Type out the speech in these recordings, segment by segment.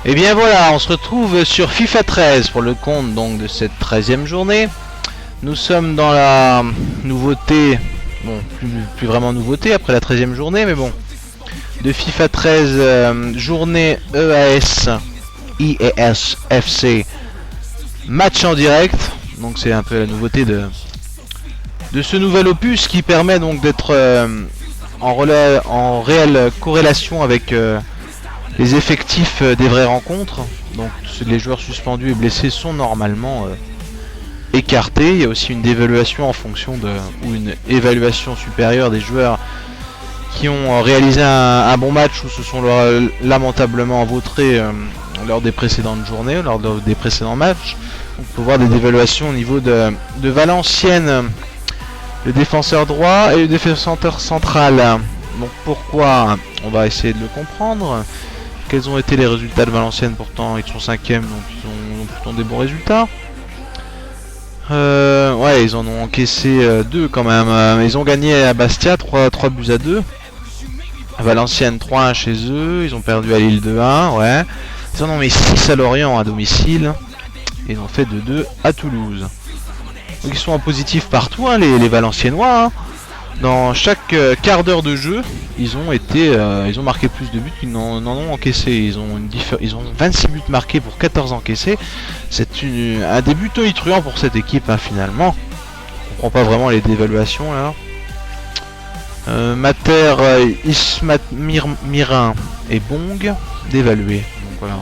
Et bien voilà, on se retrouve sur FIFA 13 pour le compte donc de cette 13e journée. Nous sommes dans la nouveauté, bon plus vraiment nouveauté après la 13e journée, mais bon, de FIFA 13 journée IES FC match en direct. Donc c'est un peu la nouveauté de ce nouvel opus qui permet donc d'être en réelle corrélation avec les effectifs des vraies rencontres. Donc les joueurs suspendus et blessés sont normalement écartés. Il y a aussi une dévaluation en fonction de, ou une évaluation supérieure des joueurs qui ont réalisé un bon match ou se sont lamentablement vautrés lors des précédentes journées, lors des précédents matchs. On peut voir des dévaluations au niveau de Valenciennes, le défenseur droit et le défenseur central. Donc pourquoi? On va essayer de le comprendre. Quels ont été les résultats de Valenciennes? Pourtant ils sont 5e, donc ils ont plutôt des bons résultats. Ouais, ils en ont encaissé 2 quand même. Ils ont gagné à Bastia 3 buts à 2. Valenciennes 3-1 chez eux. Ils ont perdu à Lille 2-1. Ouais. Ils en ont mis 6 à Lorient à domicile. Et ils ont fait 2-2 à Toulouse. Donc ils sont en positif partout, hein, les Valenciennois. Hein. Dans chaque quart d'heure de jeu, ils ont marqué plus de buts qu'ils n'en ont encaissé. Ils ont 26 buts marqués pour 14 encaissés. C'est un début tonitruant pour cette équipe, hein, finalement. On comprend pas vraiment les dévaluations là. Mater, Ismat Mirin et Bong dévalués. Donc voilà.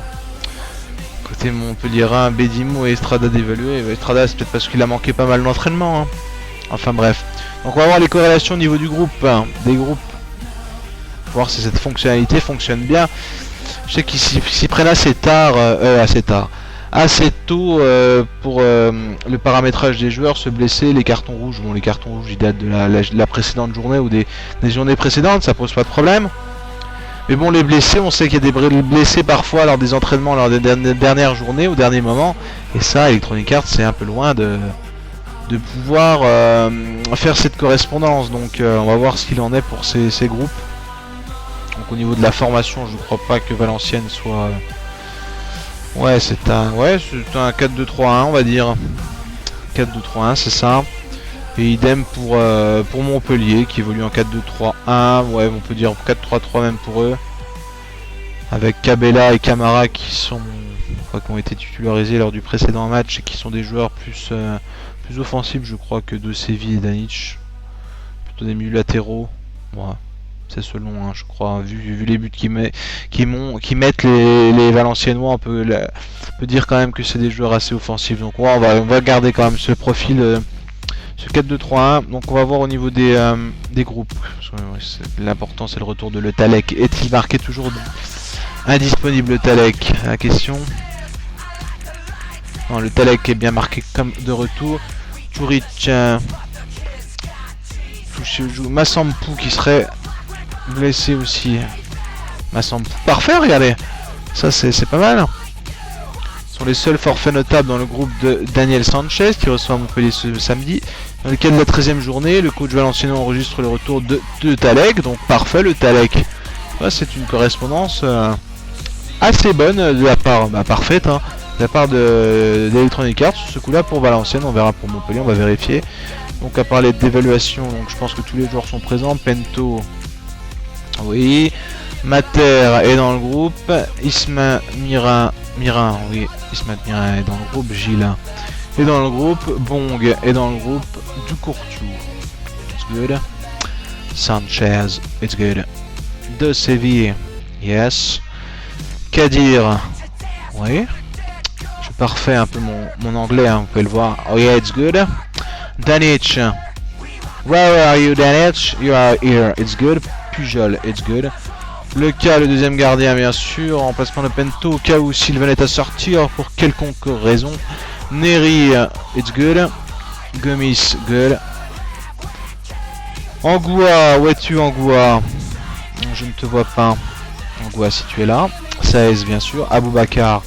Côté Montpellierin, Bédimo et Estrada dévalués. Estrada c'est peut-être parce qu'il a manqué pas mal d'entraînement. Hein. Enfin bref. Donc on va voir les corrélations au niveau du groupe, hein, des groupes. Pour voir si cette fonctionnalité fonctionne bien. Je sais qu'ils s'y prennent assez tôt pour le paramétrage des joueurs, se blesser, les cartons rouges. Bon, les cartons rouges ils datent de la précédente journée ou des journées précédentes, ça pose pas de problème. Mais bon, les blessés, on sait qu'il y a des blessés parfois lors des entraînements, lors des dernières journées, au dernier moment. Et ça, Electronic Arts, c'est un peu loin de pouvoir faire cette correspondance. Donc on va voir ce qu'il en est pour ces groupes. Donc au niveau de la formation, je ne crois pas que Valenciennes soit... Ouais, c'est un 4-2-3-1, on va dire. 4-2-3-1, c'est ça. Et idem pour Montpellier qui évolue en 4-2-3-1. Ouais, on peut dire 4-3-3 même pour eux. Avec Cabella et Camara qui ont été titularisés lors du précédent match et qui sont des joueurs plus offensifs, je crois, que de Séville et Danic. Plutôt des milieux latéraux. Ouais. C'est selon, hein, je crois, vu les buts qu'ils mettent les Valenciennois, on peut dire quand même que c'est des joueurs assez offensifs. Donc ouais, on va garder quand même ce profil, ce 4-2-3-1. Donc on va voir au niveau des groupes. L'important c'est le retour de Le Talec. Est-il marqué toujours indisponible, Le Talec? La question. Non, Le Talec est bien marqué comme de retour. Turic, Massampou qui serait blessé aussi. Massampou. Parfait, regardez. Ça c'est pas mal. Ce sont les seuls forfaits notables dans le groupe de Daniel Sanchez qui reçoit Montpellier ce samedi. Dans le cadre de la 13e journée, le coach valenciennois enregistre le retour de Talec. Donc parfait, Le Talec. Ouais, c'est une correspondance assez bonne de la part, parfaite, hein, de la part d'Electronic Arts. Sur ce coup-là pour Valenciennes, on verra pour Montpellier, on va vérifier. Donc à parler d'évaluation, donc je pense que tous les joueurs sont présents. Pento, oui. Mater est dans le groupe. Isma Mirin, oui. Isma Mirin est dans le groupe. Gilles est dans le groupe. Bong est dans le groupe. Ducourtu, it's good. Sanchez, it's good. De Séville, yes. Kadir, oui. Je parfait un peu mon anglais, hein, vous pouvez le voir. Oh yeah, it's good. Danic, where are you, Danic? You are here, it's good. Pujol, it's good. Le cas, le deuxième gardien, bien sûr. Remplacement de Pento au cas où s'il venait à sortir pour quelconque raison. Neri, it's good. Gomis, good. Angoua, où es-tu, Angoua? Je ne te vois pas. Angoua, si tu es là. Saez, bien sûr. Aboubakar.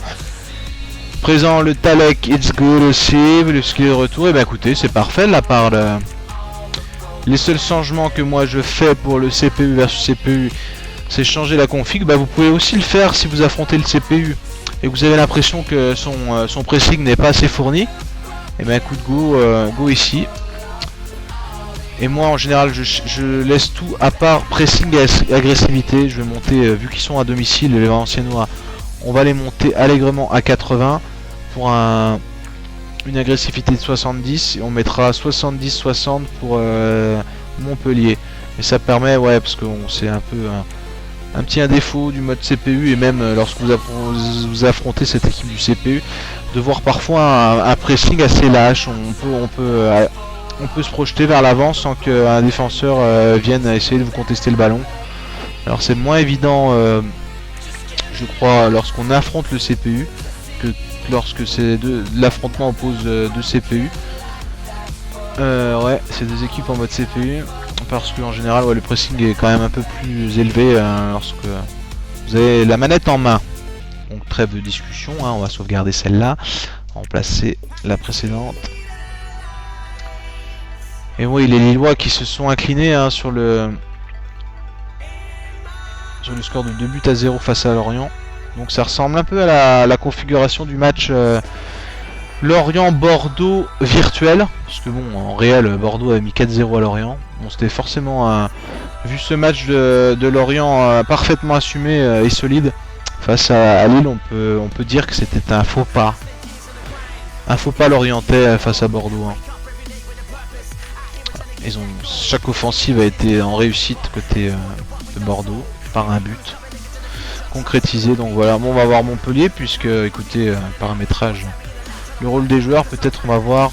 Présent, Le Talec, it's good aussi. Le ski de retour. Et bien écoutez, c'est parfait de la part de... Les seuls changements que moi je fais pour le CPU versus CPU, c'est changer la config. Bah, vous pouvez aussi le faire si vous affrontez le CPU et que vous avez l'impression que son pressing n'est pas assez fourni, et ben coup de go ici. Et moi en général je laisse tout à part pressing et agressivité. Je vais monter, vu qu'ils sont à domicile les Valenciennois, on va les monter allègrement à 80 pour une agressivité de 70, et on mettra 70-60 pour Montpellier. Et ça permet, ouais, parce que c'est un peu un petit défaut du mode CPU, et même lorsque vous affrontez cette équipe du CPU, de voir parfois un pressing assez lâche. On peut se projeter vers l'avant sans qu'un défenseur vienne essayer de vous contester le ballon. Alors c'est moins évident, je crois, lorsqu'on affronte le CPU que lorsque c'est l'affrontement oppose deux CPU. Ouais, c'est des équipes en mode CPU, parce qu'en général, ouais, le pressing est quand même un peu plus élevé lorsque vous avez la manette en main. Donc trêve de discussion, hein, on va sauvegarder celle-là, remplacer la précédente. Et oui, les Lillois qui se sont inclinés hein, sur le score de 2-0 face à Lorient. Donc ça ressemble un peu à la configuration du match Lorient-Bordeaux virtuel. Parce que bon, en réel, Bordeaux a mis 4-0 à Lorient. Bon, c'était forcément, vu ce match de Lorient parfaitement assumé et solide face à Lille, on peut dire que c'était un faux pas. Un faux pas lorientais face à Bordeaux. Hein. Chaque offensive a été en réussite côté de Bordeaux par un but concrétisé. Donc voilà, bon, on va voir Montpellier puisque, écoutez, paramétrage, le rôle des joueurs, peut-être on va voir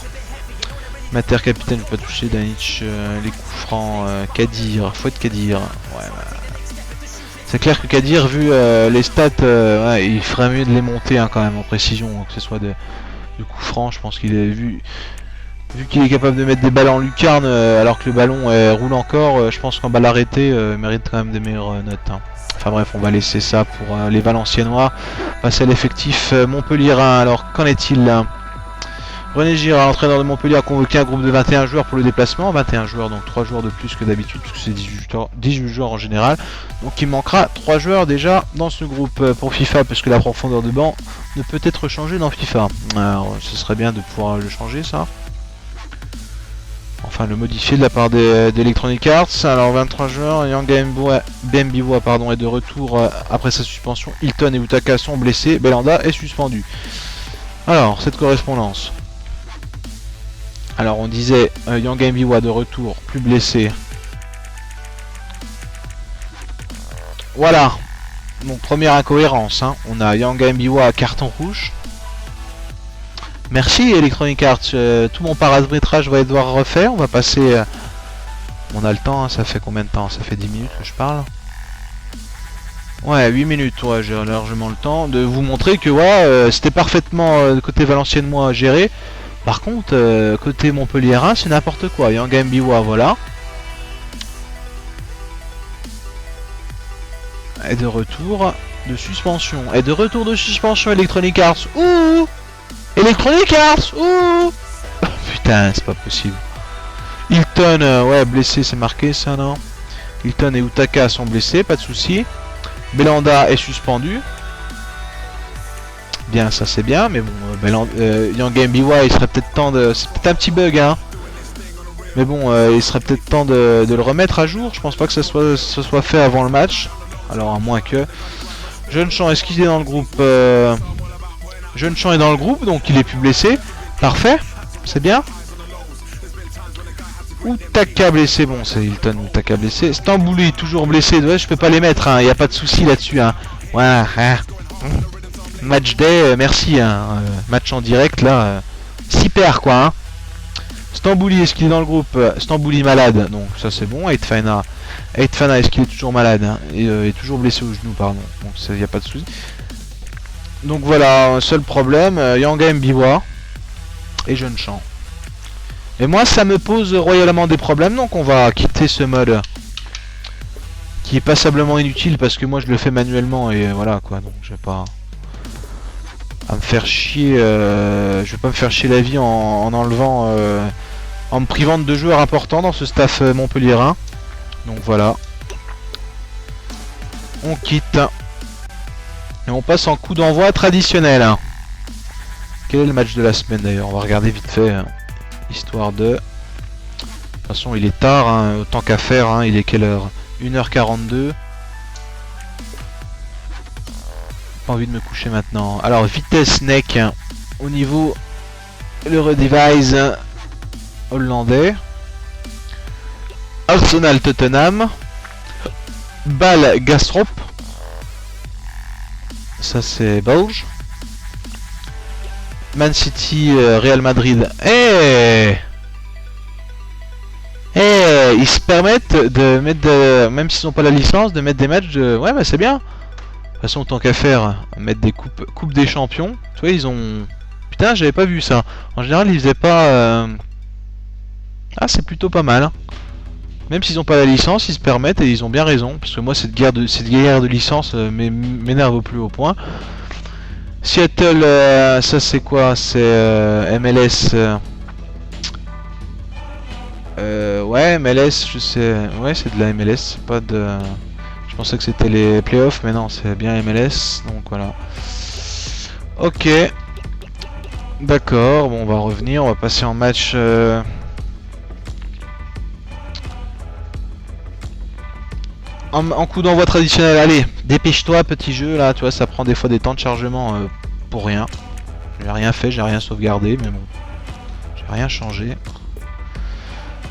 Mater capitaine, pas touché, Danic, les coups francs, Kadir, Fouet Kadir. Ouais, bah, c'est clair que Kadir, vu les stats, ouais, il ferait mieux de les monter hein, quand même en précision, que ce soit de coups francs. Je pense qu'il est vu qu'il est capable de mettre des balles en lucarne alors que le ballon roule encore. Je pense qu'en balle arrêtée, il mérite quand même des meilleures notes. Hein. Enfin bref, on va laisser ça pour les Valenciennois. Passer à l'effectif montpelliérain. Alors qu'en est-il là? René Girard, l'entraîneur de Montpellier, a convoqué un groupe de 21 joueurs pour le déplacement. 21 joueurs, donc 3 joueurs de plus que d'habitude, puisque c'est 18 joueurs en général. Donc il manquera 3 joueurs déjà dans ce groupe pour FIFA, parce que la profondeur de banc ne peut être changée dans FIFA. Alors ce serait bien de pouvoir le changer ça. Enfin le modifier de la part d'Electronic Arts. Alors 23 joueurs, Yang Bembiwa est de retour après sa suspension. Hilton et Utaka sont blessés, Belanda est suspendu. Alors cette correspondance. Alors on disait Yang Bembiwa de retour, plus blessé. Voilà. Donc première incohérence, hein. On a Yang Bembiwa à carton rouge. Merci Electronic Arts, tout mon paramétrage va devoir refaire. On va passer... on a le temps, hein. Ça fait combien de temps? Ça fait 10 minutes que je parle. Ouais, 8 minutes, ouais, j'ai largement le temps de vous montrer que ouais, c'était parfaitement côté Valenciennois géré. Par contre, côté Montpelliérain, c'est n'importe quoi. Yang Bembiwa, voilà. Et de retour de suspension. Et de retour de suspension Electronic Arts. Ouh, Electronic Arts. Ouh. Putain, c'est pas possible. Hilton, ouais, blessé, c'est marqué ça, non? Hilton et Utaka sont blessés, pas de souci. Belanda est suspendu. Bien, ça c'est bien, mais bon, Yang Bembiwa, il serait peut-être temps de... C'est peut-être un petit bug, hein. Mais bon, il serait peut-être temps de le remettre à jour. Je pense pas que ça soit fait avant le match. Alors, à moins que... Jeune Champ, est-ce qu'il est dans le groupe Jeune Champ est dans le groupe, donc il est plus blessé. Parfait, c'est bien. Utaka blessé, bon c'est Hilton, Utaka blessé. Stambouli toujours blessé, ouais, je peux pas les mettre, hein, y a pas de souci là-dessus. Hein. Voilà, hein. Match day, merci, hein. Match en direct là, super quoi. Hein. Stambouli, est-ce qu'il est dans le groupe? Stambouli malade, donc ça c'est bon. Eitfana, est-ce qu'il est toujours malade hein? Il est toujours blessé au genou, pardon, donc ça y a pas de souci. Donc voilà, un seul problème, Yang Bembiwa et Jeune Champ. Et moi ça me pose royalement des problèmes, donc on va quitter ce mode qui est passablement inutile parce que moi je le fais manuellement et voilà quoi, donc je vais pas à me faire chier, je vais pas me faire chier la vie en enlevant, en me privant de 2 joueurs importants dans ce staff montpelliérain. Donc voilà, on quitte. Et on passe en coup d'envoi traditionnel. Quel est le match de la semaine d'ailleurs? On va regarder vite fait, hein, histoire de... De toute façon il est tard, hein, autant qu'à faire, hein, il est quelle heure? 1h42. Pas envie de me coucher maintenant. Alors vitesse neck, hein, au niveau le device hollandais. Arsenal Tottenham. Bâle Gastrop. Ça c'est belge. Man City, Real Madrid. Ils se permettent de mettre, même s'ils n'ont pas la licence, de mettre des matchs de... Ouais, bah c'est bien. De toute façon, tant qu'à faire, mettre des coupes des champions. Tu vois, ils ont... Putain, j'avais pas vu ça. En général, ils faisaient pas... Ah, c'est plutôt pas mal. Hein. Même s'ils n'ont pas la licence, ils se permettent et ils ont bien raison. Parce que moi, cette guerre de licence m'énerve au plus haut point. Seattle, ça c'est quoi? C'est MLS. Ouais, MLS, je sais. Ouais, c'est de la MLS. C'est pas de. Je pensais que c'était les playoffs, mais non, c'est bien MLS. Donc voilà. Ok. D'accord. Bon, on va revenir. On va passer en match. En coup d'envoi traditionnel. Allez, dépêche-toi, petit jeu là. Tu vois, ça prend des fois des temps de chargement pour rien. J'ai rien fait, j'ai rien sauvegardé, mais bon. J'ai rien changé.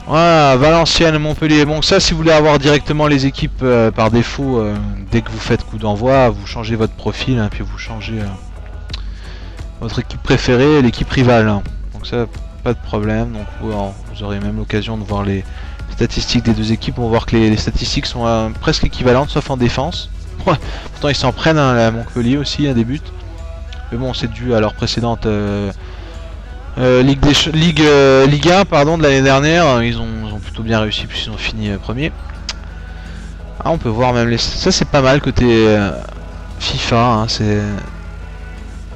Voilà, Valenciennes, Montpellier. Bon, ça, si vous voulez avoir directement les équipes par défaut, dès que vous faites coup d'envoi, vous changez votre profil, hein, puis vous changez votre équipe préférée et l'équipe rivale. Hein. Donc ça, pas de problème. Donc vous aurez même l'occasion de voir les statistiques des deux équipes. On va voir que les statistiques sont presque équivalentes, sauf en défense. Ouais, pourtant, ils s'en prennent hein, à Montpellier aussi, à des buts. Mais bon, c'est dû à leur précédente... Ligue 1 pardon, de l'année dernière, ils ont plutôt bien réussi puisqu'ils ont fini premier. Ah, on peut voir même les... Ça c'est pas mal côté FIFA, hein, c'est...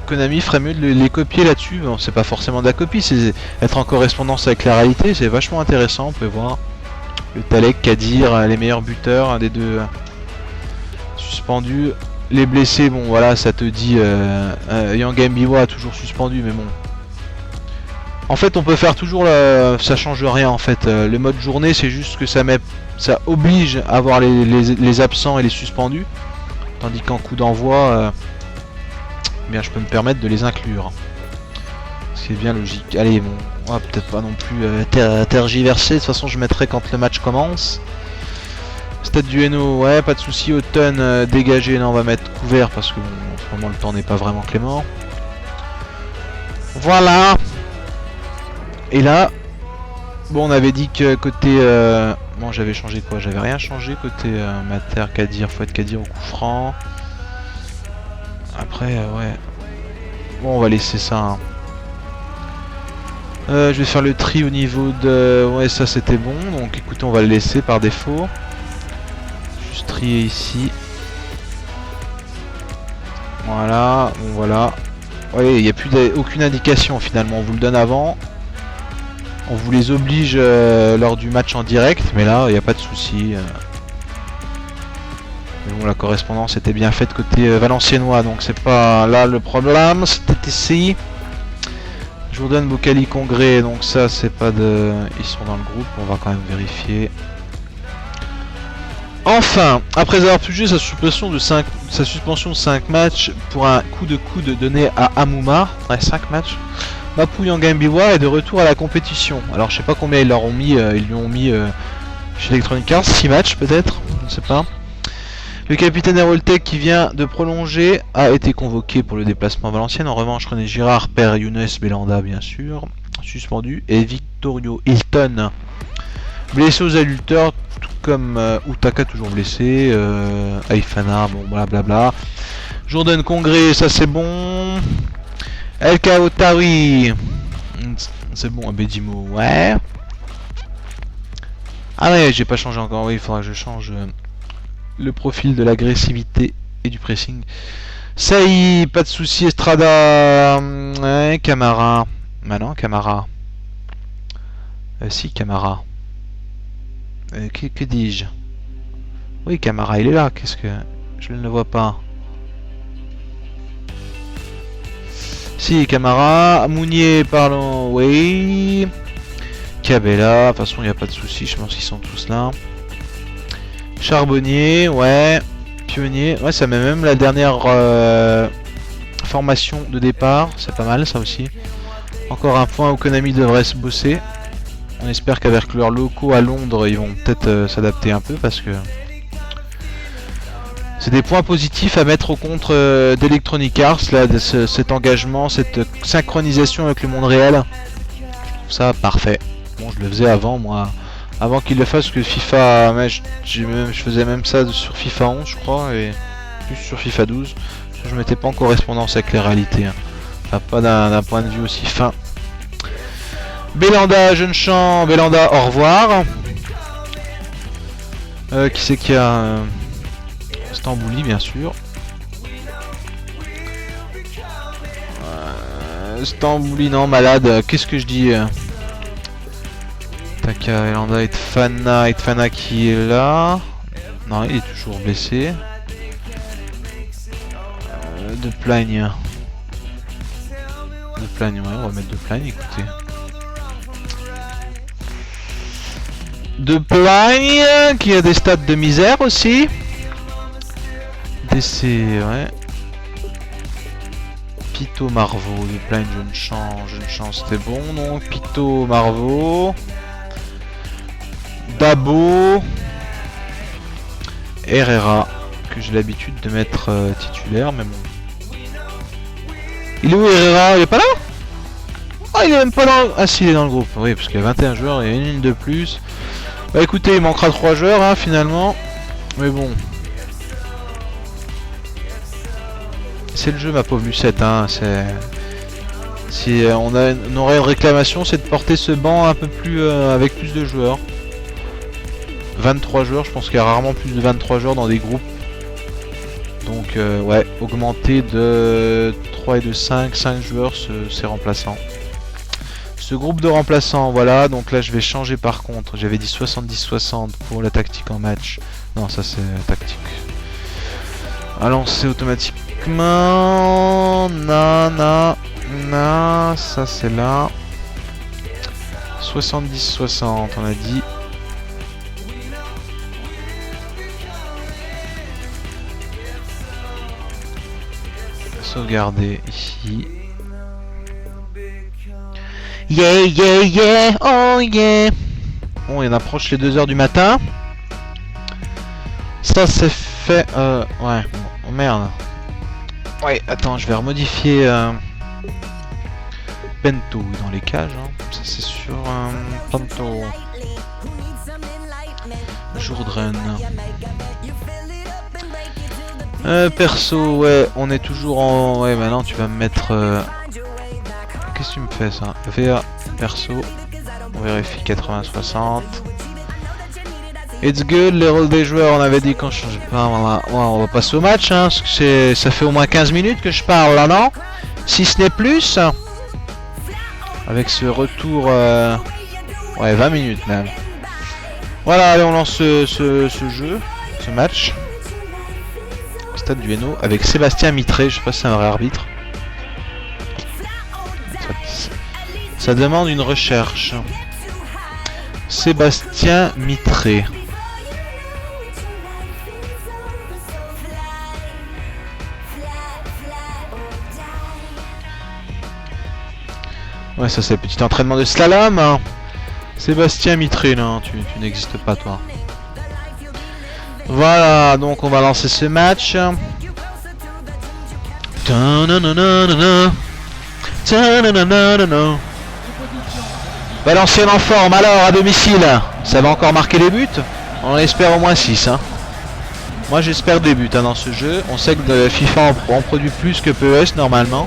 Konami ferait mieux de les copier là-dessus. Bon, c'est pas forcément de la copie, c'est être en correspondance avec la réalité, c'est vachement intéressant. On peut voir le Talek, Kadir, les meilleurs buteurs, un des deux suspendus. Les blessés, bon voilà, ça te dit Yang Mbiwa toujours suspendu, mais bon. En fait, on peut faire toujours ça change rien en fait. Le mode journée, c'est juste que ça oblige à avoir les absents et les suspendus, tandis qu'en coup d'envoi, bien, je peux me permettre de les inclure. Ce qui est bien logique. Allez, bon, on va peut-être pas non plus tergiverser. De toute façon, je mettrai quand le match commence. Stade du Hainaut, ouais, pas de souci. Automne dégagé, non, on va mettre couvert parce que bon, en ce moment le temps n'est pas vraiment clément. Voilà. Et là, bon, on avait dit que côté... bon, j'avais changé quoi? J'avais rien changé côté Mater, Kadir, Fouad Kadir au coup franc. Après, ouais. Bon, on va laisser ça. Hein. Je vais faire le tri au niveau de... Ouais, ça c'était bon. Donc écoutez, on va le laisser par défaut. Juste trier ici. Voilà, bon voilà. Ouais, il n'y a plus aucune indication finalement. On vous le donne avant. On vous les oblige lors du match en direct, mais là, il n'y a pas de souci. Mais bon, la correspondance était bien faite côté valenciennois, donc c'est pas là le problème. C'était ici. Jourdain Boukali Congrès, donc ça, c'est pas de... Ils sont dans le groupe, on va quand même vérifier. Enfin, après avoir purgé sa suspension de 5 matchs pour un coup de coude donné à Amouma, ouais, 5 matchs. Mapou Yang Mbiwa est de retour à la compétition. Alors je sais pas combien ils leur ont mis, ils lui ont mis chez Electronic Arts, 6 matchs peut-être, je ne sais pas. Le capitaine Heroltec qui vient de prolonger a été convoqué pour le déplacement à Valenciennes. En revanche, René Girard, père Younes Belanda bien sûr, suspendu. Et Victorio Hilton, blessé aux adducteurs, tout comme Utaka toujours blessé. Aifana, bon blablabla. Jourdain Congrès, ça c'est bon. El Kaotari, c'est bon. Abedimo, ouais. Ah ouais, j'ai pas changé encore. Oui, il faudra que je change le profil de l'agressivité et du pressing. Ça y est, pas de souci. Estrada, ouais, Camara. Bah non, Camara. Si, Camara. Que dis-je? Oui, Camara, il est là. Qu'est-ce que... Je ne le vois pas. Si, Camara. Mounier, parlons. Oui. Cabella. De toute façon, il n'y a pas de souci. Je pense qu'ils sont tous là. Charbonnier. Ouais. Pionnier. Ouais, ça met même la dernière formation de départ. C'est pas mal, ça aussi. Encore un point où Konami devrait se bosser. On espère qu'avec leurs locaux à Londres, ils vont peut-être s'adapter un peu parce que c'est des points positifs à mettre au compte d'Electronic Arts, là, cet engagement, cette synchronisation avec le monde réel. Je trouve ça parfait. Bon, je le faisais avant, moi, avant qu'il le fasse, parce que FIFA, ouais, je faisais même ça sur FIFA 11, je crois, et plus sur FIFA 12. Parce que je mettais pas en correspondance avec les réalités. Hein. Enfin, pas d'un point de vue aussi fin. Belanda, jeune champ, Belanda, au revoir. Qui c'est qui a Stambouli, bien sûr. Stambouli, non, malade. Qu'est-ce que je dis Taka, Belanda, Etfana qui est là. Non, il est toujours blessé. De Plagne. De Plagne, ouais, on va mettre de Plagne, écoutez. De Plagne, qui a des stats de misère aussi. DC, ouais. Pito Marveau, de Plagne, jeune champ, c'était bon, donc. Pito Marveau. Dabo. Herrera, que j'ai l'habitude de mettre titulaire, mais bon. Il est où Herrera? Il est pas là? Ah, il est même pas dans... Ah si, il est dans le groupe. Oui, parce qu'il y a 21 joueurs et une ligne de plus. Bah écoutez, il manquera 3 joueurs hein, finalement. Mais bon. C'est le jeu, ma pauvre Lucette. Hein. Si on aurait une réclamation, c'est de porter ce banc un peu plus avec plus de joueurs. 23 joueurs, je pense qu'il y a rarement plus de 23 joueurs dans des groupes. Donc ouais, augmenter de 3 et de 5 joueurs c'est remplaçant. Ce groupe de remplaçants, voilà, donc là je vais changer par contre. J'avais dit 70-60 pour la tactique en match. Non, ça c'est tactique. À lancer automatiquement. Non, ça c'est là. 70-60, on a dit. Sauvegarder ici. Yeah, oh yeah. Bon, il approche les 2 h du matin. Ça c'est fait. Ouais, oh merde. Ouais, attends, je vais remodifier Bento dans les cages. Hein. Ça c'est sur Bento. Jourdren. Perso, ouais, on est toujours en. Ouais, maintenant tu vas me mettre. Qu'est-ce que tu me fais ça? VA perso. On vérifie 80-60. It's good, les rôles des joueurs, on avait dit qu'on change pas. Voilà. Ouais, on va passer au match, hein, parce que ça fait au moins 15 minutes que je parle là, non? Si ce n'est plus. Avec ce retour. Ouais, 20 minutes même. Voilà, allez, on lance ce jeu, ce match. Stade du Hainaut avec Sébastien Mitré, je sais pas si c'est un vrai arbitre. Ça demande une recherche. Sébastien Mitré. Ouais, ça c'est le petit entraînement de slalom. Hein. Sébastien Mitré, non, tu n'existes pas toi. Voilà, donc on va lancer ce match. Valenciennes en forme alors à domicile. Ça va encore marquer les buts. On espère au moins 6. Hein. Moi j'espère des buts hein, dans ce jeu. On sait que FIFA en produit plus que PES normalement.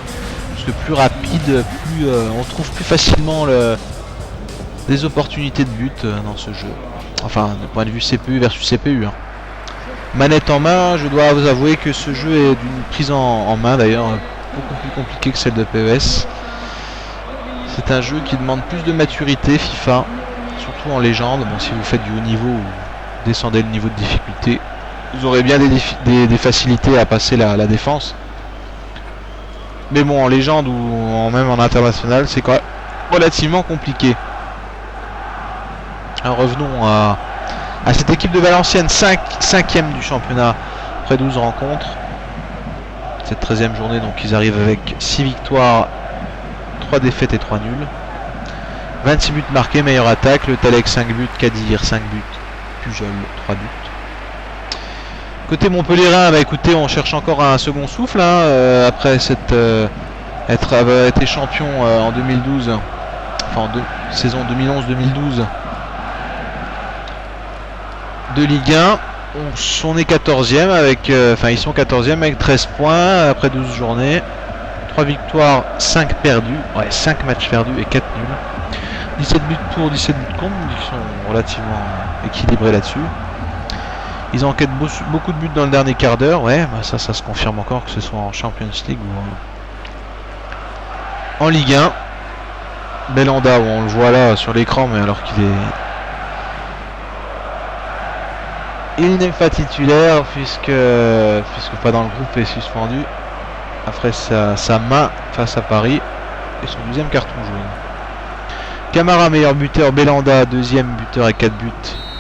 Parce que plus rapide, plus on trouve plus facilement des opportunités de but dans ce jeu. Enfin, du point de vue CPU versus CPU. Hein. Manette en main, je dois vous avouer que ce jeu est d'une prise en main d'ailleurs beaucoup plus compliquée que celle de PES. C'est un jeu qui demande plus de maturité FIFA, surtout en légende. Bon, si vous faites du haut niveau ou descendez le niveau de difficulté, vous aurez bien des facilités à passer la défense. Mais bon, en légende ou même en international, c'est quand même relativement compliqué. Alors revenons à cette équipe de Valenciennes, 5e du championnat après 12 rencontres. Cette 13e journée, donc ils arrivent avec 6 victoires, 3 défaites et 3 nuls. 26 buts marqués, meilleure attaque. Le Talek 5 buts, Kadir 5 buts, Pujol 3 buts. Côté Montpellierin, bah écoutez, on cherche encore un second souffle hein, après cette avoir été champion en 2012, enfin en saison 2011-2012 de Ligue 1. On est 14e avec, ils sont 14e avec 13 points après 12 journées, 3 victoires, 5 perdus, 5 matchs perdus et 4 nuls. 17 buts pour, 17 buts contre, ils sont relativement équilibrés là-dessus. Ils enquêtent beaucoup de buts dans le dernier quart d'heure, ça se confirme encore, que ce soit en Champions League ou en Ligue 1. Belanda, on le voit là sur l'écran, mais alors qu'il est... Il n'est pas titulaire puisque pas dans le groupe est suspendu après sa main face à Paris et son deuxième carton jaune. Camara meilleur buteur, Belanda deuxième buteur à 4 buts,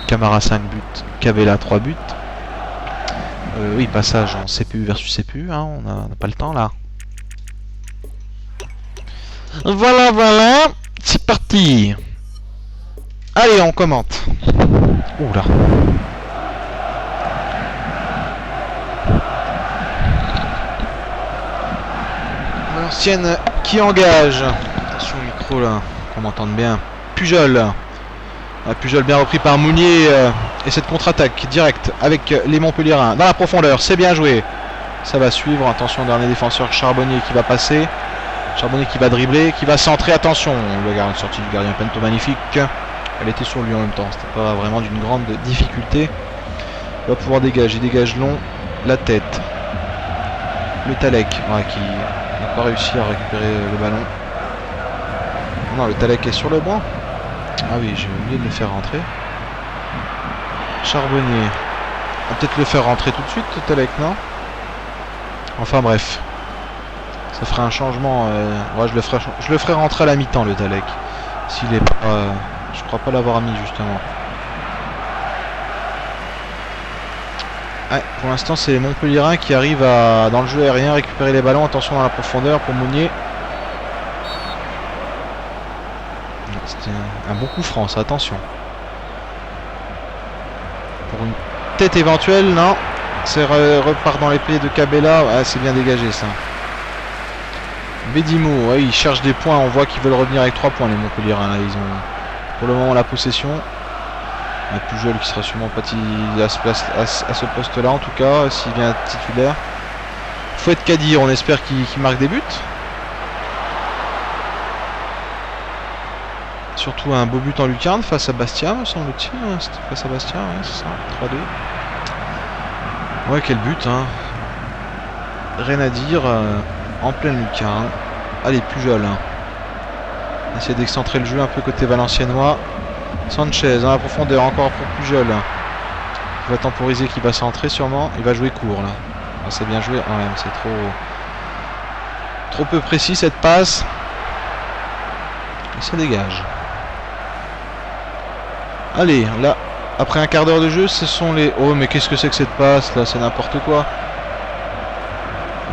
Camara 5 buts, Cabella 3 buts. Oui, passage en CPU versus CPU, hein, on n'a pas le temps là. Voilà, c'est parti. Allez, on commente. Oula. Valenciennes qui engage. Attention au micro là, qu'on m'entende bien. Pujol. Pujol bien repris par Mounier. Et cette contre-attaque directe avec les Montpellierins dans la profondeur. C'est bien joué. Ça va suivre. Attention, dernier défenseur Charbonnier qui va passer. Charbonnier qui va dribbler, qui va centrer. Attention, le sortie du gardien Pento magnifique. Elle était sur lui en même temps. C'était pas vraiment d'une grande difficulté. Il va pouvoir dégager. Il dégage long. La tête. Le Talek qui n'a pas réussi à récupérer le ballon. Non, le Talek est sur le banc. Ah oui, j'ai oublié de le faire rentrer. Charbonnier. On va peut-être le faire rentrer tout de suite, le Talek, non? Enfin bref. Ça ferait un changement. Je le ferai rentrer à la mi-temps, le Talek. S'il est pas... je crois pas l'avoir mis, justement. Pour l'instant, c'est les Montpellierins qui arrivent à, dans le jeu aérien, récupérer les ballons. Attention dans la profondeur pour Mounier. C'était un bon coup franc, ça, attention. Pour une tête éventuelle, non. C'est repart dans les pieds de Cabella. C'est bien dégagé, ça. Bedimo, il cherche des points. On voit qu'ils veulent revenir avec 3 points, les Montpellierins. Là, ils ont pour le moment la possession. Un Pujol qui sera sûrement pas à ce poste-là, en tout cas, s'il vient titulaire. Fouette Kadir, on espère qu'il marque des buts. Surtout un beau but en lucarne face à Bastia, me semble-t-il. C'était face à Bastia, c'est ça, 3-2. Ouais, quel but, hein. Rien à dire, en pleine lucarne. Allez, Pujol. Essayer d'excentrer le jeu un peu côté valenciennois. Sanchez dans la profondeur, encore pour Pujol. Il va temporiser, qui va centrer sûrement. Il va jouer court là. C'est bien joué. C'est trop peu précis cette passe. Et ça dégage. Allez, là, après un quart d'heure de jeu, ce sont les... Oh, mais qu'est-ce que c'est que cette passe là? C'est n'importe quoi.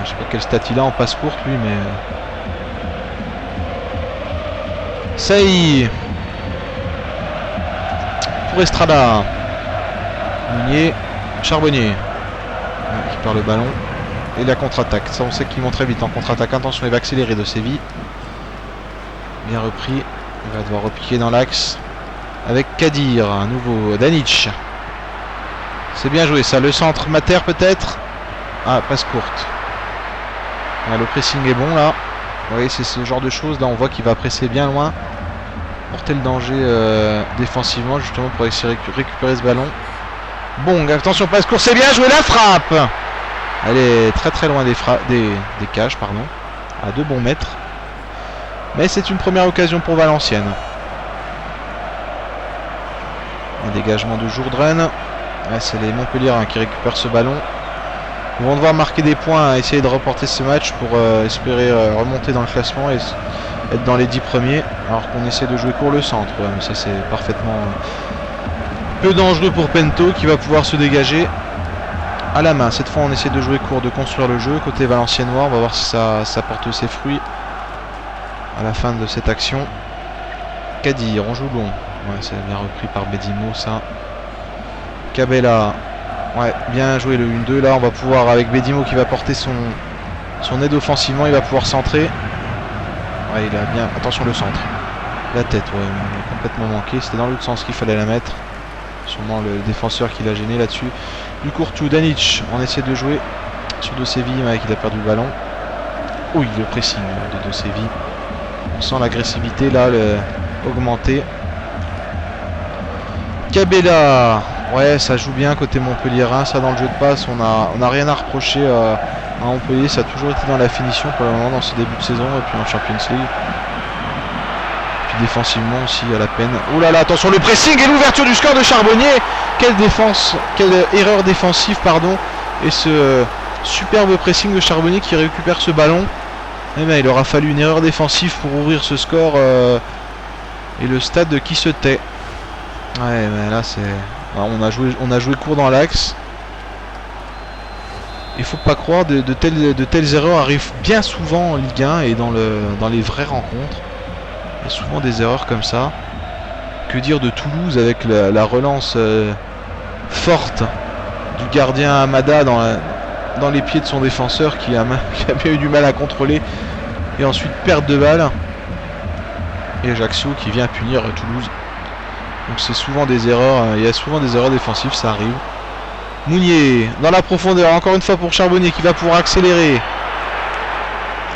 Je sais pas quel stat il a en passe courte lui, mais... Ça y est. Pour Estrada. Mounier. Charbonnier. Qui perd le ballon. Et la contre-attaque. Ça, on sait qu'ils vont très vite en contre-attaque. Attention, il va accélérer de Séville. Bien repris. Il va devoir repiquer dans l'axe. Avec Kadir. Un nouveau Danic. C'est bien joué ça. Le centre Mater peut-être. Passe courte. Le pressing est bon là. Vous voyez, c'est ce genre de choses. Là, on voit qu'il va presser bien loin. Porter le danger défensivement justement pour essayer de récupérer ce ballon. Bon, attention, passe court, c'est bien joué, la frappe. Elle est très très loin des cages, pardon. À 2 bons mètres. Mais c'est une première occasion pour Valenciennes. Un dégagement de Jourdren. C'est les Montpellierins qui récupèrent ce ballon. Ils vont devoir marquer des points, essayer de remporter ce match pour espérer remonter dans le classement et être dans les 10 premiers. Alors qu'on essaie de jouer court le centre. Ouais, mais ça c'est parfaitement peu dangereux pour Pento qui va pouvoir se dégager à la main. Cette fois on essaie de jouer court, de construire le jeu. Côté Valenciennois, on va voir si ça porte ses fruits à la fin de cette action. Kadir, on joue long. Ouais, c'est bien repris par Bedimo ça. Cabella. Ouais, bien joué le 1-2. Là, on va pouvoir, avec Bedimo qui va porter son aide offensivement, il va pouvoir centrer. Ouais, il a bien... Attention le centre. La tête, ouais, il a complètement manqué. C'était dans l'autre sens qu'il fallait la mettre. Sûrement le défenseur qui l'a gêné là-dessus. Du Courtou, Danic, on essaie de jouer sur De Séville, mais il a perdu le ballon. Oui, le pressing de Séville. On sent l'agressivité là, augmenter. Cabella. Ouais, ça joue bien côté Montpellierin, ça dans le jeu de passe, on a rien à reprocher à Montpellier, ça a toujours été dans la finition pour le moment dans ce début de saison et puis en Champions League. Puis défensivement aussi à la peine. Oh là là, attention le pressing et l'ouverture du score de Charbonnier. Quelle défense, quelle erreur défensive pardon. Et ce superbe pressing de Charbonnier qui récupère ce ballon. Eh bien, il aura fallu une erreur défensive pour ouvrir ce score et le stade qui se tait. Ouais, mais là c'est... On a joué court dans l'axe. Il faut pas croire, de telles erreurs arrivent bien souvent en Ligue 1 et dans les vraies rencontres. Il y a souvent des erreurs comme ça. Que dire de Toulouse avec la relance forte du gardien Amada dans les pieds de son défenseur qui a bien eu du mal à contrôler. Et ensuite perte de balle. Et Ajaccio qui vient punir Toulouse. Donc c'est souvent des erreurs, il y a souvent des erreurs défensives, ça arrive. Mounier dans la profondeur, encore une fois pour Charbonnier qui va pouvoir accélérer.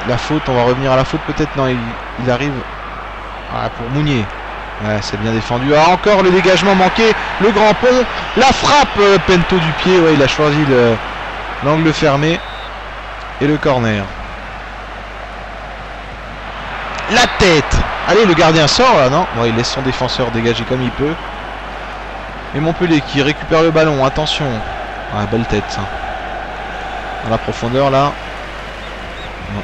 La faute, on va revenir à la faute peut-être, non il arrive pour Mounier. Ouais, c'est bien défendu. Ah, encore le dégagement manqué, le grand pont, la frappe Pento du pied, ouais, il a choisi l'angle fermé. Et le corner. La tête. Allez, le gardien sort là, non? Ouais, il laisse son défenseur dégager comme il peut. Et Montpellier qui récupère le ballon, attention. Ah, belle tête ça. Dans la profondeur là. Non.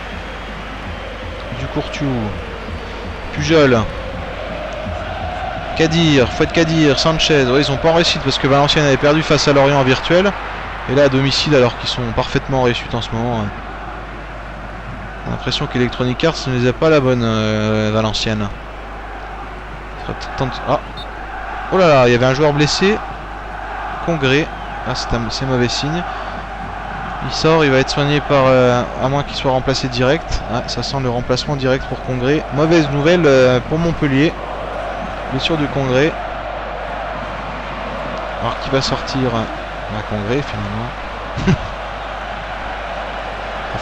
Du Courtou. Pujol. Kadir, Fouad Kadir, Sanchez. Ouais, ils ont pas en réussite parce que Valenciennes avait perdu face à Lorient en virtuel. Et là à domicile alors qu'ils sont parfaitement en réussite en ce moment. J'ai l'impression qu'Electronic Arts ne les a pas la bonne Valenciennes. Ah. Oh là là, il y avait un joueur blessé. Congrès. Ah, c'est mauvais signe. Il sort, il va être soigné par... à moins qu'il soit remplacé direct. Ah, ça sent le remplacement direct pour Congrès. Mauvaise nouvelle pour Montpellier. Blessure de Congrès. Alors qui va sortir Congrès finalement.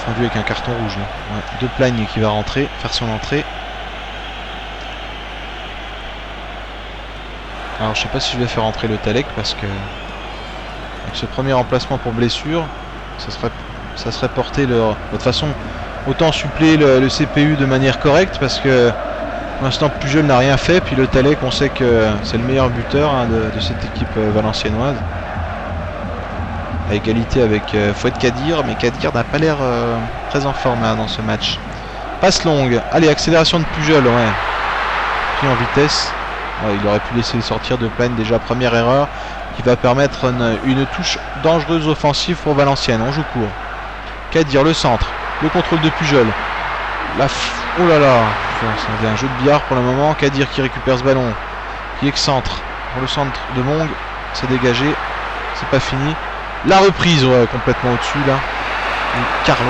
Fondu avec un carton rouge là. Ouais, De Plagne qui va rentrer, faire son entrée. Alors je sais pas si je vais faire entrer le Talek parce que avec ce premier remplacement pour blessure, ça serait porté de toute façon autant suppléer le CPU de manière correcte parce que pour l'instant Pujol n'a rien fait, puis le Talek on sait que c'est le meilleur buteur de cette équipe valenciennoise. À égalité avec Fouad Kadir, mais Kadir n'a pas l'air très en forme dans ce match. Passe longue, allez, accélération de Pujol, ouais. Pris en vitesse. Ouais, il aurait pu laisser sortir De Plagne, déjà première erreur, qui va permettre une touche dangereuse offensive pour Valenciennes. On joue court. Kadir, le centre, le contrôle de Pujol. Oh là là, c'est un jeu de billard pour le moment. Kadir qui récupère ce ballon, qui excentre pour le centre de Mong, c'est dégagé, c'est pas fini. La reprise, ouais, complètement au-dessus là. Et Carlos.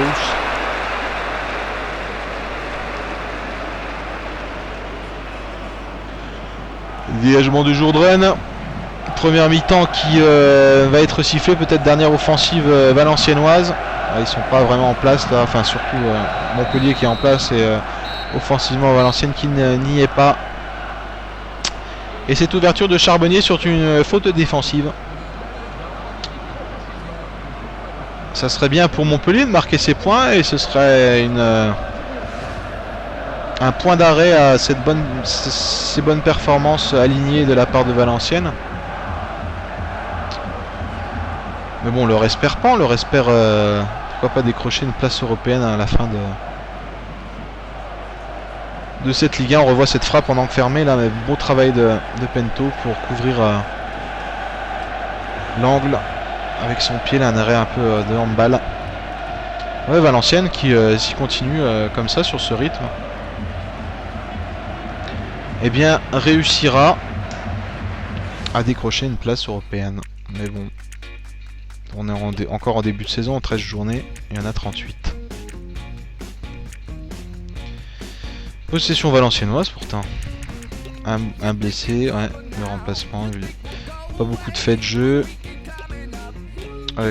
Dégagement de Jourdain. Première mi-temps qui va être sifflée, peut-être dernière offensive valenciennoise. Ils sont pas vraiment en place là, enfin surtout Montpellier qui est en place et offensivement Valenciennes qui n'y est pas. Et cette ouverture de Charbonnier sur une faute défensive. Ça serait bien pour Montpellier de marquer ses points et ce serait un point d'arrêt à ces bonnes performances alignées de la part de Valenciennes. Mais bon, on leur espère pas, on leur espère pourquoi pas décrocher une place européenne à la fin de cette Ligue 1. On revoit cette frappe en angle fermé là, mais beau travail de Pento pour couvrir l'angle avec son pied là, un arrêt un peu de handball. Ouais, Valenciennes qui s'y continue comme ça sur ce rythme, eh bien réussira à décrocher une place européenne. Mais bon, on est encore en début de saison, en 13 journées, il y en a 38. Possession valenciennoise pourtant. Un blessé, ouais, le remplacement, pas beaucoup de faits de jeu.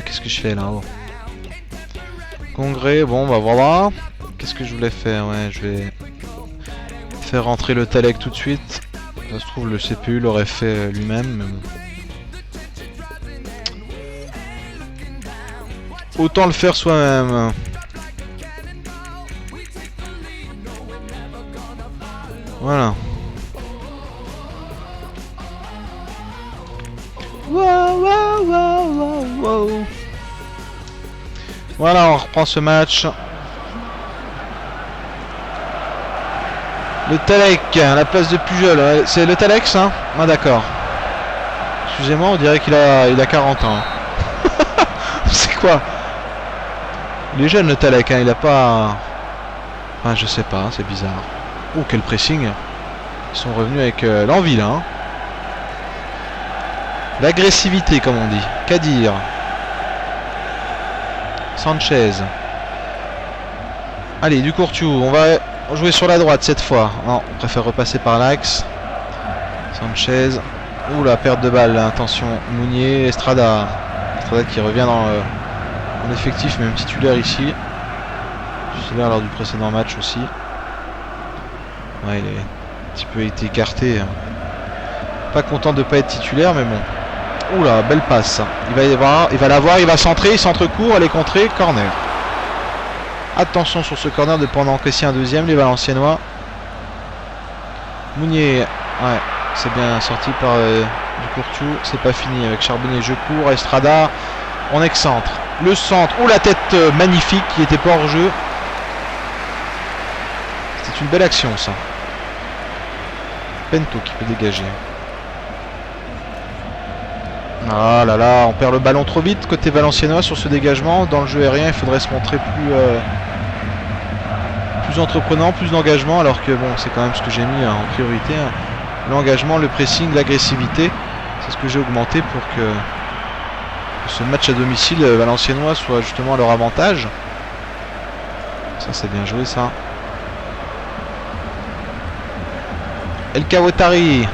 Qu'est-ce que je fais là? Oh. Congrès, bon bah voilà. Qu'est-ce que je voulais faire? Ouais, je vais faire rentrer le Talek tout de suite. Ça se trouve le CPU l'aurait fait lui-même, mais bon. Autant le faire soi-même. Voilà. Wow, wow, wow, wow, wow. Voilà, on reprend ce match. Le Talek, à la place de Pujol. C'est le Talex, hein? Ah d'accord. Excusez-moi, on dirait qu'il a 40 ans. C'est quoi? Il est jeune le Talek, hein, il a pas... Enfin, je sais pas, c'est bizarre. Oh, quel pressing. Ils sont revenus avec l'envie, là. Hein. L'agressivité, comme on dit. Qu'à dire? Sanchez. Allez, du Courtiou. On va jouer sur la droite cette fois. Non, on préfère repasser par l'axe. Sanchez. Ouh, la perte de balle. Là. Attention, Mounier, Estrada. Estrada qui revient dans en effectif, même titulaire ici. Titulaire lors du précédent match aussi. Ouais, il est un petit peu été écarté. Pas content de ne pas être titulaire, mais bon. Oula, belle passe. Il va l'avoir, il va centrer, il centre-court, elle est contrée, corner. Attention sur ce corner de pendant encaisser un deuxième, les Valenciennois. Mounier, ouais, c'est bien sorti par du Courtiou. C'est pas fini avec Charbonnier, je cours, Estrada, on excentre. Le centre, ou la tête magnifique qui était pas hors jeu. C'est une belle action ça. Pento qui peut dégager. Ah là là, on perd le ballon trop vite côté valenciennois sur ce dégagement. Dans le jeu aérien, il faudrait se montrer plus entreprenant, plus d'engagement, alors que bon, c'est quand même ce que j'ai mis en priorité. Hein. L'engagement, le pressing, l'agressivité, c'est ce que j'ai augmenté pour que ce match à domicile valenciennois soit justement à leur avantage. Ça, c'est bien joué ça. El Kawatari.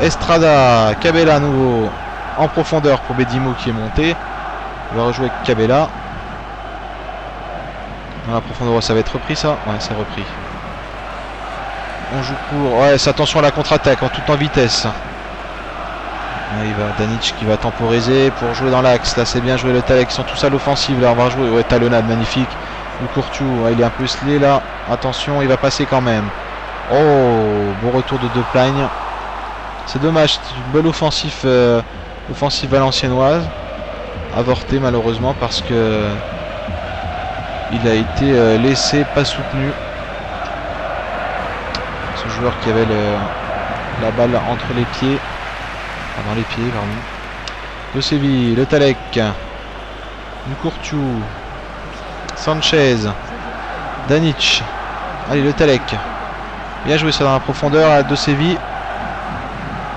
Estrada, Cabella à nouveau en profondeur pour Bedimo qui est monté. Il va rejouer avec Cabella. Dans la profondeur, ça va être repris ça? Ouais, c'est repris. On joue court. Ouais, c'est attention à la contre-attaque en tout en vitesse. Là, il va Danic qui va temporiser pour jouer dans l'axe. Là, c'est bien joué le Talek. Ils sont tous à l'offensive. Là, on va jouer. Ouais, talonnade magnifique. Le Courtiou, ouais, il est un peu slé là. Attention, il va passer quand même. Oh, beau retour de Deplagne. C'est dommage, c'est une belle offensive valenciennoise, avortée malheureusement parce que il a été laissé, pas soutenu. Ce joueur qui avait la balle entre les pieds, enfin dans les pieds, pardon. De Séville, le Talek, du Courtiou, Sanchez, Danic, allez le Talek, bien joué ça dans la profondeur de Séville.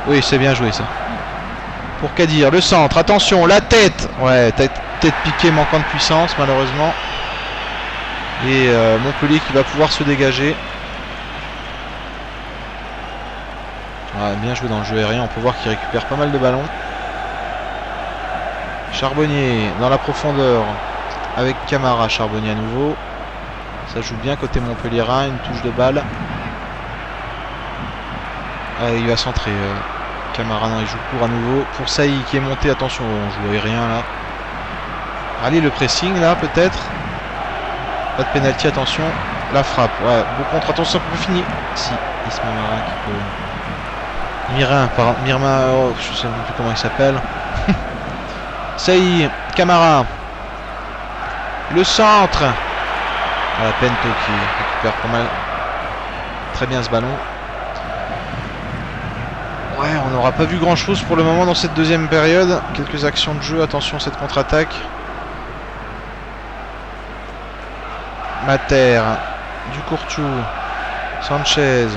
Oui, c'est bien joué ça. Pour Kadir, le centre, attention, la tête. Ouais, tête piquée, manquant de puissance malheureusement. Et Montpellier qui va pouvoir se dégager. Ouais, bien joué dans le jeu aérien, on peut voir qu'il récupère pas mal de ballons. Charbonnier dans la profondeur avec Camara, Charbonnier à nouveau. Ça joue bien côté Montpellierin, une touche de balle. Ah, il va centrer. Camara, non, il joue court à nouveau. Pour Saï qui est monté, attention, on joue aérien là. Allez, le pressing là, peut-être. Pas de pénalty, attention. La frappe, ouais, beau contre, attention, c'est fini. Si, Ismaël Mirin qui peut. Mirin, pardon. Mirma, oh, je sais même plus comment il s'appelle. Saï, Camara. Le centre. Ah, Pento qui récupère pas mal. Très bien ce ballon. Ouais, on n'aura pas vu grand chose pour le moment dans cette deuxième période. Quelques actions de jeu, attention cette contre-attaque. Mater, du Courtou, Sanchez,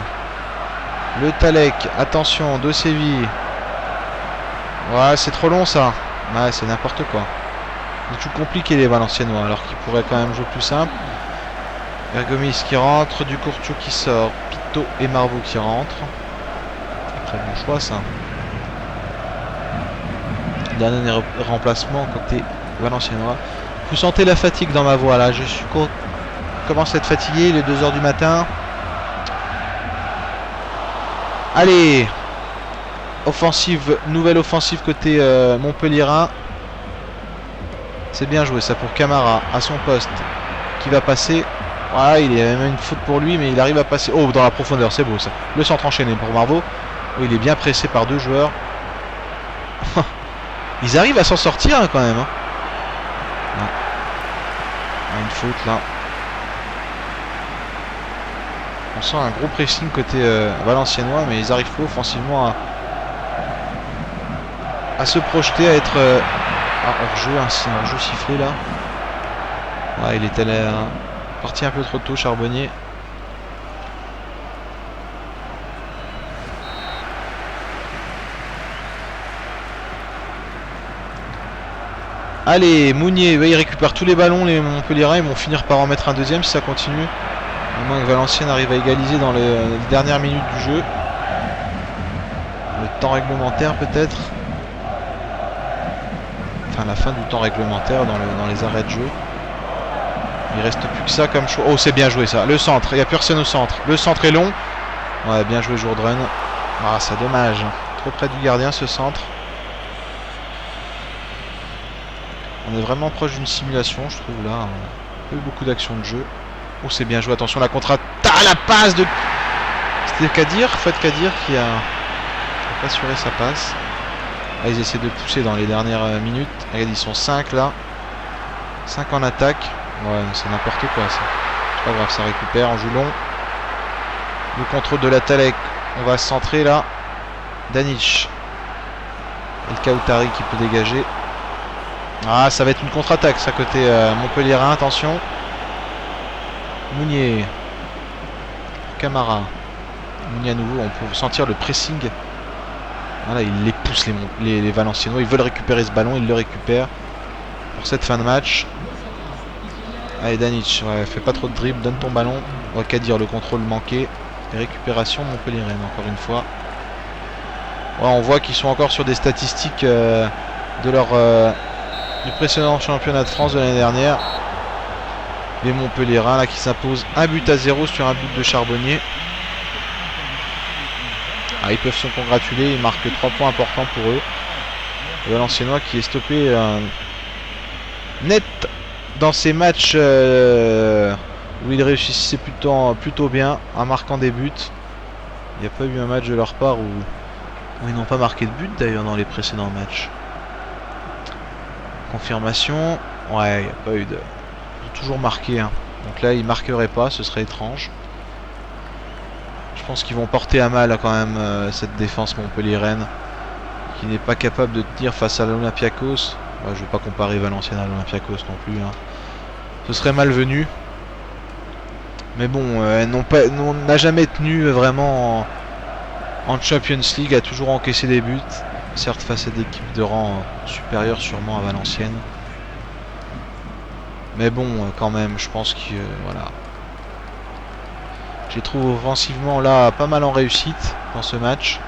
le Talek, attention, De Séville. Ouais, c'est trop long ça. Ouais, c'est n'importe quoi. C'est tout compliqué les Valenciennois, alors qu'ils pourraient quand même jouer plus simple. Bergomis qui rentre, du Courtou qui sort, Pito et Marveau qui rentrent. Très bon choix ça. Dernier remplacement côté Valenciennois. Vous sentez la fatigue dans ma voix là, je commence à être fatigué, il est 2 h du matin. Allez, offensive, nouvelle offensive côté Montpellierin. C'est bien joué ça pour Camara à son poste qui va passer. Voilà, il y a même une faute pour lui, mais il arrive à passer. Oh, dans la profondeur, c'est beau ça. Le centre enchaîné pour Marveau. Oh, il est bien pressé par 2 joueurs. Ils arrivent à s'en sortir hein, quand même. Hein. Une faute là. On sent un gros pressing côté Valenciennois, mais ils arrivent pas offensivement à se projeter, à être hors-jeu, c'est un jeu sifflé là. Ouais, il est allé parti un peu trop tôt, Charbonnier. Allez, Mounier, ouais, il récupère tous les ballons, les Montpellierins, ils vont finir par en mettre un deuxième si ça continue. À moins que Valenciennes arrive à égaliser dans les dernières minutes du jeu. Le temps réglementaire peut-être. Enfin la fin du temps réglementaire dans les arrêts de jeu. Il reste plus que ça comme choix. Oh c'est bien joué ça. Le centre, il n'y a personne au centre. Le centre est long. Ouais bien joué Jourdren. Ah c'est dommage. Trop près du gardien ce centre. On est vraiment proche d'une simulation je trouve là. On a eu beaucoup d'actions de jeu. Oh c'est bien joué, attention la contre-attaque, la passe de... C'était Kadir, Fouad Kadir qui a assuré sa passe. Là ils essaient de pousser dans les dernières minutes. Regarde ils sont 5 là. 5 en attaque. Ouais c'est n'importe quoi ça. C'est pas grave, ça récupère, on joue long. Le contrôle de la Talek, on va se centrer là. Danish. Et le Kautari qui peut dégager. Ah ça va être une contre-attaque ça côté Montpellierin, attention. Mounier, Camara, Mounier à nouveau, on peut sentir le pressing. Voilà, il les pousse les Valenciennois, ils veulent récupérer ce ballon, ils le récupèrent pour cette fin de match. Allez Danic, ouais, fais pas trop de dribble, donne ton ballon. On va qu'à dire le contrôle manqué. Et récupération Montpellierin encore une fois. Ouais, on voit qu'ils sont encore sur des statistiques de leur du précédent championnat de France de l'année dernière. Les Montpellierins là qui s'imposent 1-0 sur un but de Charbonnier. Ah, ils peuvent se congratuler, ils marquent 3 points importants pour eux. Le Valenciennois qui est stoppé net dans ces matchs où ils réussissaient plutôt bien en marquant des buts. Il n'y a pas eu un match de leur part où ils n'ont pas marqué de but d'ailleurs dans les précédents matchs. Confirmation. Ouais, il n'y a pas eu de... toujours marqué hein. Donc là ils marqueraient pas, ce serait étrange. Je pense qu'ils vont porter à mal quand même cette défense montpelliéraine qui n'est pas capable de tenir face à l'Olympiakos. Ouais, je vais pas comparer Valenciennes à l'Olympiakos non plus hein. Ce serait malvenu. Mais bon, n'a jamais tenu vraiment en Champions League, a toujours encaissé des buts. Certes face à des équipes de rang supérieur sûrement à Valenciennes. Mais bon, quand même, je pense que voilà. Je les trouve offensivement là pas mal en réussite dans ce match,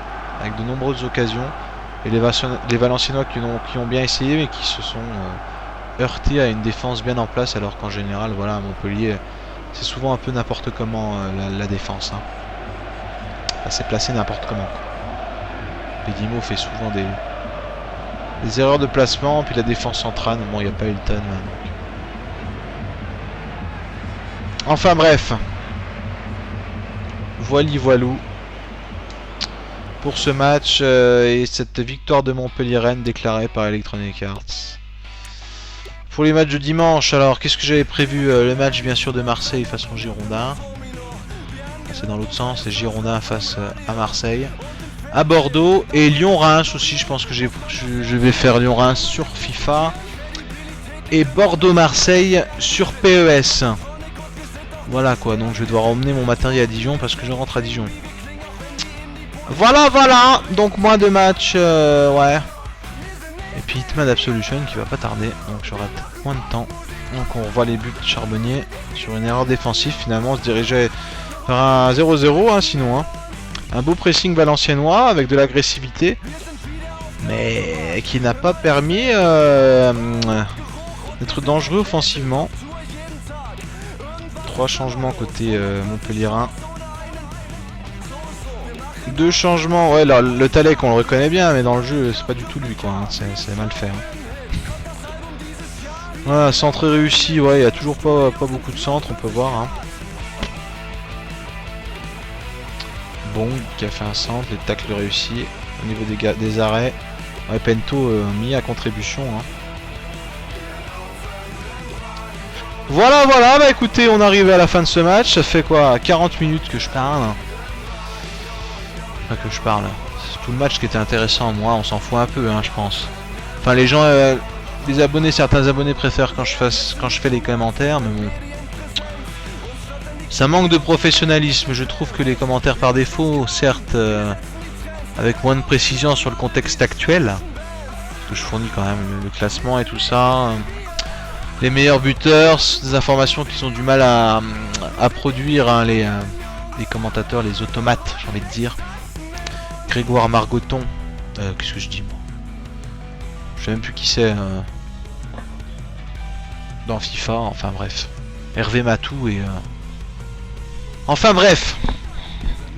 avec de nombreuses occasions. Et les Valenciennois qui ont bien essayé, mais qui se sont heurtés à une défense bien en place, alors qu'en général, voilà, à Montpellier, c'est souvent un peu n'importe comment la défense. Hein. C'est placé n'importe comment. Pédimo fait souvent des erreurs de placement, puis la défense centrale, bon, il n'y a pas Hilton. Donc. Enfin bref. Voilou pour ce match et cette victoire de Montpellierin déclarée par Electronic Arts. Pour les matchs de dimanche, alors qu'est-ce que j'avais prévu? Le match bien sûr de Marseille face aux Girondins. C'est dans l'autre sens, les Girondins face à Marseille. À Bordeaux et Lyon-Reims aussi, je pense que je vais faire Lyon-Reims sur FIFA. Et Bordeaux-Marseille sur PES. Voilà quoi, donc je vais devoir emmener mon matériel à Dijon parce que je rentre à Dijon. Voilà, donc moins de matchs, ouais. Et puis Hitman Absolution qui va pas tarder, donc j'aurai peut-être moins de temps. Donc on revoit les buts de Charbonnier sur une erreur défensive, finalement on se dirigeait vers un 0-0 hein, sinon. Hein. Un beau pressing valenciennois avec de l'agressivité, mais qui n'a pas permis d'être dangereux offensivement. 3 changements côté Montpellierin. 2 changements, ouais, le Talek on le reconnaît bien, mais dans le jeu c'est pas du tout lui quoi, hein. C'est mal fait. Hein. Voilà, centre réussi, ouais, il y a toujours pas beaucoup de centres, on peut voir. Hein. Bon, qui a fait un centre, les tacles réussis. Au niveau des arrêts, ouais, Pento mis à contribution. Hein. Voilà, bah écoutez, on arrive à la fin de ce match. Ça fait quoi, 40 minutes que je parle. Enfin, que je parle. C'est tout le match qui était intéressant. Moi, on s'en fout un peu, hein, je pense. Enfin, les gens, les abonnés, certains abonnés préfèrent quand je fais les commentaires, mais bon. Ça manque de professionnalisme. Je trouve que les commentaires par défaut, certes, avec moins de précision sur le contexte actuel, parce que je fournis quand même le classement et tout ça. Les meilleurs buteurs, des informations qu'ils ont du mal à produire, hein, les commentateurs, les automates, j'ai envie de dire. Grégoire Margoton, qu'est-ce que je dis moi? Je sais même plus qui c'est dans FIFA, enfin bref. Hervé Matou et... Enfin bref.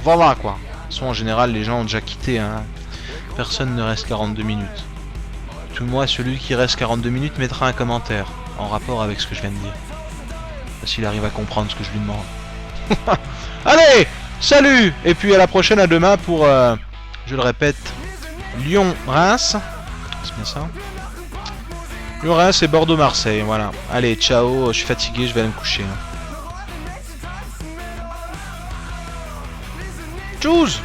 Voilà quoi. De toute façon en général les gens ont déjà quitté, hein. Personne ne reste 42 minutes. Tout moi, celui qui reste 42 minutes mettra un commentaire en rapport avec ce que je viens de dire. S'il arrive à comprendre ce que je lui demande. Allez, salut. Et puis à la prochaine, à demain pour, je le répète, Lyon-Reims. C'est bien ça. Lyon-Reims et Bordeaux-Marseille, voilà. Allez, ciao, je suis fatigué, je vais aller me coucher. Hein. Tchuss.